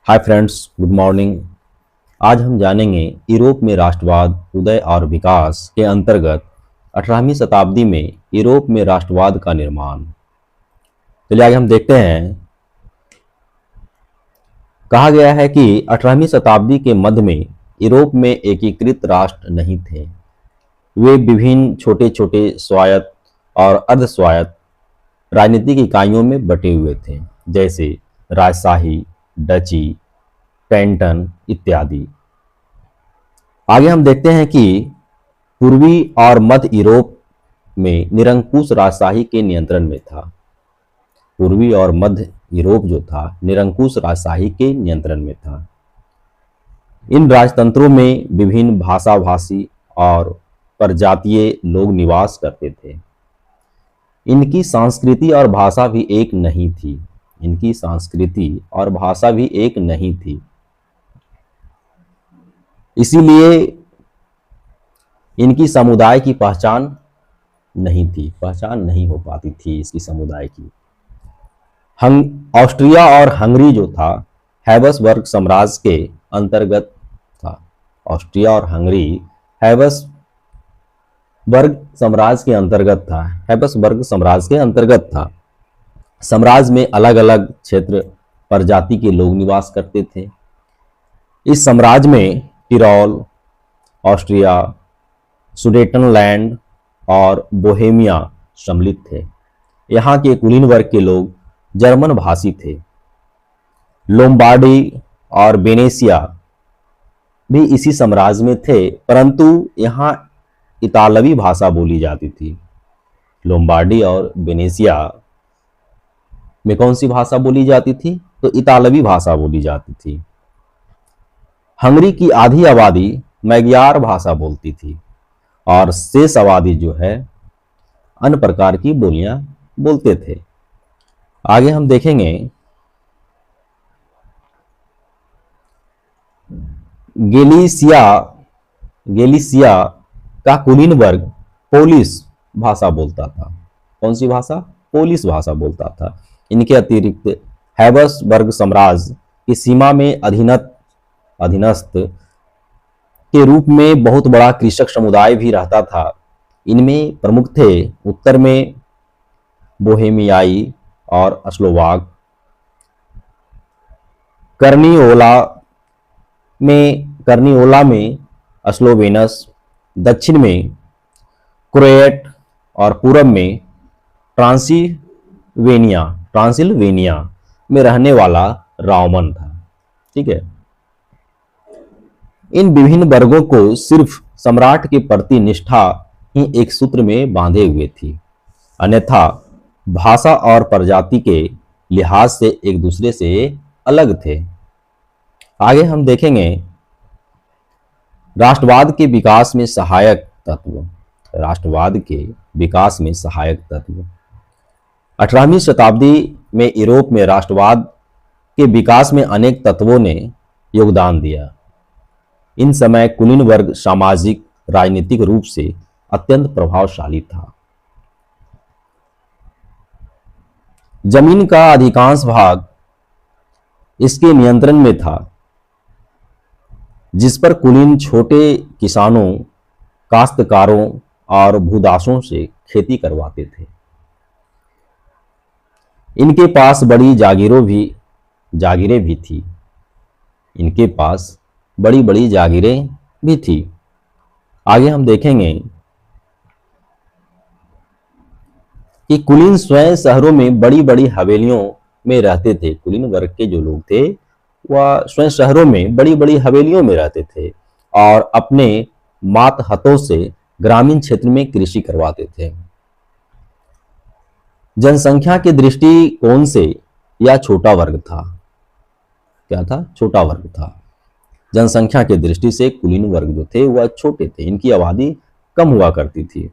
Hi friends, good morning. आज हम जानेंगे यूरोप में राष्ट्रवाद उदय और विकास के अंतर्गत 18वीं शताब्दी में यूरोप में राष्ट्रवाद का निर्माण। चलिए आगे हम देखते हैं। कहा गया है कि 18वीं शताब्दी के मध्य में यूरोप में एकीकृत राष्ट्र नहीं थे। वे विभिन्न छोटे छोटे स्वायत्त और अर्ध स्वायत्त राजनीतिक इकाइयों में बटे हुए थे, जैसे राजशाही, डची, कैंटन इत्यादि। आगे हम देखते हैं कि पूर्वी और मध्य यूरोप में निरंकुश राजशाही के नियंत्रण में था। पूर्वी और मध्य यूरोप जो था निरंकुश राजशाही के नियंत्रण में था। इन राजतंत्रों में विभिन्न भाषा भाषी और प्रजातीय लोग निवास करते थे। इनकी संस्कृति और भाषा भी एक नहीं थी। इनकी संस्कृति और भाषा भी एक नहीं थी। इसीलिए इनकी समुदाय की पहचान नहीं हो पाती थी इसकी समुदाय की। ऑस्ट्रिया और हंगरी जो था हैब्सबर्ग साम्राज्य के अंतर्गत था। ऑस्ट्रिया और हंगरी हैब्सबर्ग साम्राज्य के अंतर्गत था। हैब्सबर्ग साम्राज्य के अंतर्गत था। साम्राज्य में अलग अलग क्षेत्र प्रजाति के लोग निवास करते थे। इस साम्राज्य में टिरोल, ऑस्ट्रिया, सुडेटनलैंड और बोहेमिया सम्मिलित थे। यहाँ के कुलीन वर्ग के लोग जर्मन भाषी थे। लोम्बार्डी और वेनेशिया भी इसी साम्राज्य में थे, परंतु यहाँ इतालवी भाषा बोली जाती थी। लोम्बार्डी और वेनेशिया में कौन सी भाषा बोली जाती थी? तो इतालवी भाषा बोली जाती थी। हंगरी की आधी आबादी मैग्यार भाषा बोलती थी और शेष आबादी जो है अन्य प्रकार की बोलियां बोलते थे। आगे हम देखेंगे गेलिसिया का कुलीन वर्ग पोलिश भाषा बोलता था। कौन सी भाषा? पोलिश भाषा बोलता था। इनके अतिरिक्त हैब्सबर्ग साम्राज्य की सीमा में अधीनस्थ के रूप में बहुत बड़ा कृषक समुदाय भी रहता था। इनमें प्रमुख थे उत्तर में बोहेमियाई और स्लोवाक, कर्निओला में स्लोवेनस, दक्षिण में क्रोएट और पूर्व में ट्रांसिल्वेनिया में रहने वाला रावमन था। ठीक है। इन विभिन्न वर्गों को सिर्फ सम्राट के प्रति निष्ठा ही एक सूत्र में बांधे हुए थी, अन्यथा भाषा और प्रजाति के लिहाज से एक दूसरे से अलग थे। आगे हम देखेंगे राष्ट्रवाद के विकास में सहायक तत्व। 18वीं शताब्दी में यूरोप में राष्ट्रवाद के विकास में अनेक तत्वों ने योगदान दिया। इन समय कुलीन वर्ग सामाजिक राजनीतिक रूप से अत्यंत प्रभावशाली था। जमीन का अधिकांश भाग इसके नियंत्रण में था, जिस पर कुलीन छोटे किसानों, काश्तकारों और भूदासों से खेती करवाते थे। इनके पास बड़ी जागीरें भी थी। इनके पास बड़ी बड़ी जागीरें भी थी। आगे हम देखेंगे कि कुलीन स्वयं शहरों में बड़ी बड़ी हवेलियों में रहते थे। कुलीन वर्ग के जो लोग थे वह स्वयं शहरों में बड़ी बड़ी हवेलियों में रहते थे और अपने मातहतों से ग्रामीण क्षेत्र में कृषि करवाते थे। जनसंख्या के दृष्टिकोण से यह छोटा वर्ग था। क्या था? छोटा वर्ग था। जनसंख्या के दृष्टि से कुलीन वर्ग जो थे वह छोटे थे। इनकी आबादी कम हुआ करती थी।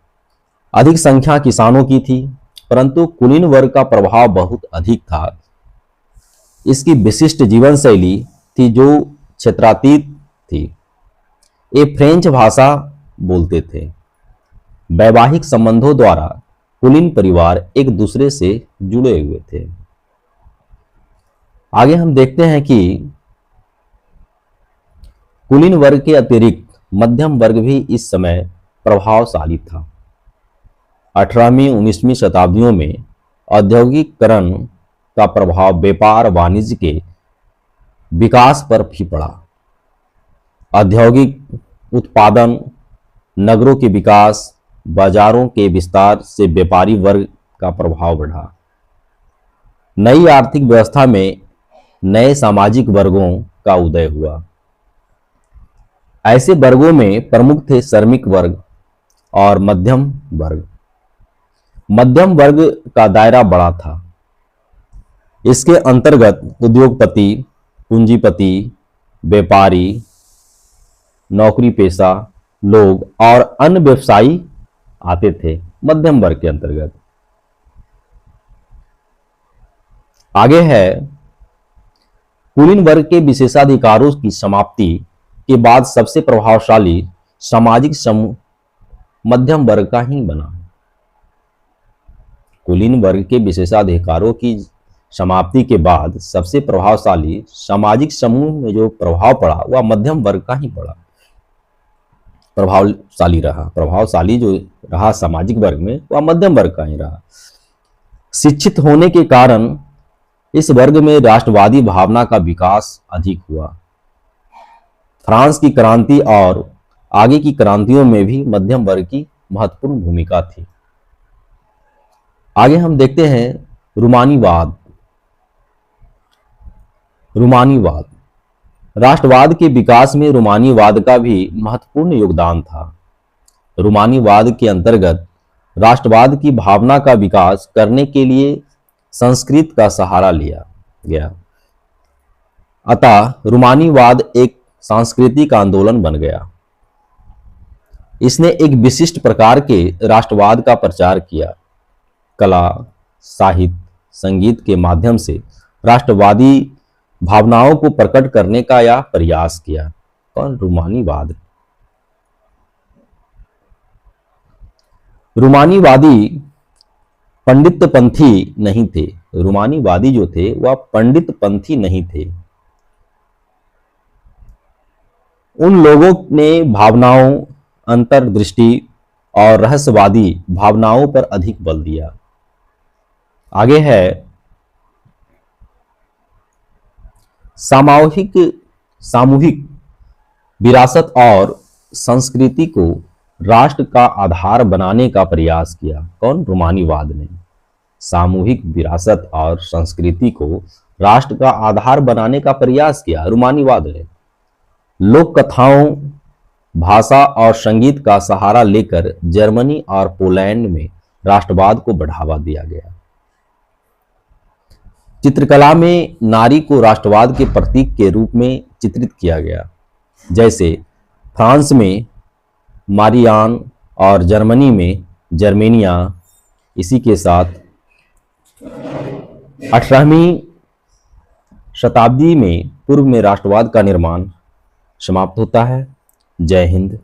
अधिक संख्या किसानों की थी, परंतु कुलीन वर्ग का प्रभाव बहुत अधिक था। इसकी विशिष्ट जीवन शैली थी जो क्षेत्रातीत थी। ये फ्रेंच भाषा बोलते थे। वैवाहिक संबंधों द्वारा कुलीन परिवार एक दूसरे से जुड़े हुए थे। आगे हम देखते हैं कि कुलीन वर्ग के अतिरिक्त मध्यम वर्ग भी इस समय प्रभावशाली था। 18वीं-19वीं शताब्दियों में औद्योगिकीकरण का प्रभाव व्यापार वाणिज्य के विकास पर भी पड़ा। औद्योगिक उत्पादन, नगरों के विकास, बाजारों के विस्तार से व्यापारी वर्ग का प्रभाव बढ़ा। नई आर्थिक व्यवस्था में नए सामाजिक वर्गों का उदय हुआ। ऐसे वर्गों में प्रमुख थे श्रमिक वर्ग और मध्यम वर्ग। मध्यम वर्ग का दायरा बड़ा था। इसके अंतर्गत उद्योगपति, पूंजीपति, व्यापारी, नौकरी पेशा लोग और अन्य व्यवसायी आते थे मध्यम वर्ग के अंतर्गत। आगे है कुलीन वर्ग के विशेषाधिकारों की समाप्ति के बाद सबसे प्रभावशाली सामाजिक समूह मध्यम वर्ग का ही बना। कुलीन वर्ग के विशेषाधिकारों की समाप्ति के बाद सबसे प्रभावशाली सामाजिक समूह में जो प्रभाव पड़ा वह मध्यम वर्ग का ही पड़ा, प्रभावशाली जो रहा सामाजिक वर्ग में वह मध्यम वर्ग का ही रहा। शिक्षित होने के कारण इस वर्ग में राष्ट्रवादी भावना का विकास अधिक हुआ। फ्रांस की क्रांति और आगे की क्रांतियों में भी मध्यम वर्ग की महत्वपूर्ण भूमिका थी। आगे हम देखते हैं रूमानीवाद। रूमानीवाद राष्ट्रवाद के विकास में रूमानीवाद का भी महत्वपूर्ण योगदान था। रूमानीवाद के अंतर्गत राष्ट्रवाद की भावना का विकास करने के लिए संस्कृत का सहारा लिया गया। अतः रूमानीवाद एक सांस्कृतिक आंदोलन बन गया। इसने एक विशिष्ट प्रकार के राष्ट्रवाद का प्रचार किया। कला, साहित्य, संगीत के माध्यम से राष्ट्रवादी भावनाओं को प्रकट करने का यह प्रयास किया। कौन? रूमानीवाद। रूमानीवादी पंडितपंथी नहीं थे। रूमानीवादी जो थे वह पंडितपंथी नहीं थे। उन लोगों ने भावनाओं, अंतर्दृष्टि और रहस्यवादी भावनाओं पर अधिक बल दिया। आगे है सामूहिक विरासत और संस्कृति को राष्ट्र का आधार बनाने का प्रयास किया। कौन? रूमानीवाद ने सामूहिक विरासत और संस्कृति को राष्ट्र का आधार बनाने का प्रयास किया। रूमानीवाद ने लोक कथाओं, भाषा और संगीत का सहारा लेकर जर्मनी और पोलैंड में राष्ट्रवाद को बढ़ावा दिया गया। चित्रकला में नारी को राष्ट्रवाद के प्रतीक के रूप में चित्रित किया गया। जैसे फ्रांस में मारियान और जर्मनी में जर्मेनिया। इसी के साथ 18वीं शताब्दी में पूर्व में राष्ट्रवाद का निर्माण समाप्त होता है। जय हिंद।